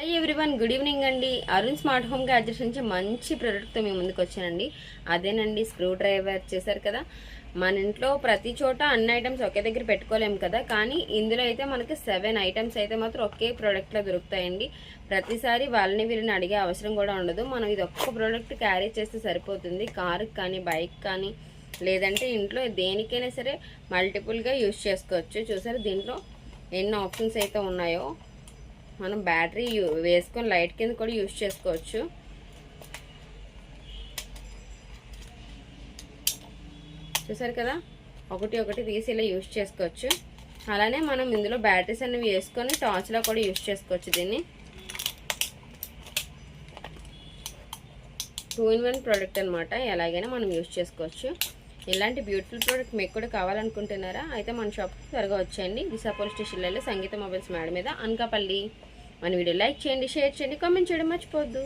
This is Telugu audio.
హాయ్ ఎవ్రీవన్, గుడ్ ఈవినింగ్ అండి. అరుణ్ స్మార్ట్ హోమ్ గ్యాడ్జెట్స్ నుంచి మంచి ప్రోడక్ట్తో మేము ముందుకు వచ్చానండి. అదేనండి స్క్రూ డ్రైవర్. చేశారు కదా, మన ఇంట్లో ప్రతి చోట అన్ని ఐటమ్స్ ఒకే దగ్గర పెట్టుకోలేము కదా, కానీ ఇందులో అయితే మనకి 7 ఐటమ్స్ అయితే మాత్రం ఒకే ప్రోడక్ట్లో దొరుకుతాయండి. ప్రతిసారి వాళ్ళని వీళ్ళని అడిగే అవసరం కూడా ఉండదు. మనం ఇది ఒక్క ప్రోడక్ట్ క్యారీ చేస్తే సరిపోతుంది. కారుకి కానీ, బైక్ కానీ, లేదంటే ఇంట్లో దేనికైనా సరే మల్టిపుల్గా యూజ్ చేసుకోవచ్చు. చూసారు దీంట్లో ఎన్ని ఆప్షన్స్ అయితే ఉన్నాయో. మనం బ్యాటరీ వేసుకొని లైట్ కింద కూడా యూజ్ చేసుకోవచ్చు. చూసారు కదా, ఒకటి తీసి ఇలా యూజ్ చేసుకోవచ్చు. అలానే మనం ఇందులో బ్యాటరీస్ అనేవి వేసుకొని టార్చ్లో కూడా యూజ్ చేసుకోవచ్చు. దీన్ని 2-in-1 ప్రోడక్ట్ అనమాట. ఎలాగైనా మనం యూజ్ చేసుకోవచ్చు. ఇలాంటి బ్యూటిఫుల్ ప్రోడక్ట్ మీకు కూడా కావాలనుకుంటున్నారా? అయితే మన షాప్కి త్వరగా వచ్చేయండి. దిశా పోలీస్ స్టేషన్లో సంగీత మొబైల్స్ మేడం మీద, అనకాపల్లి. మన వీడియో లైక్ చేయండి, షేర్ చేయండి, కామెంట్ చేయడం మర్చిపోవద్దు.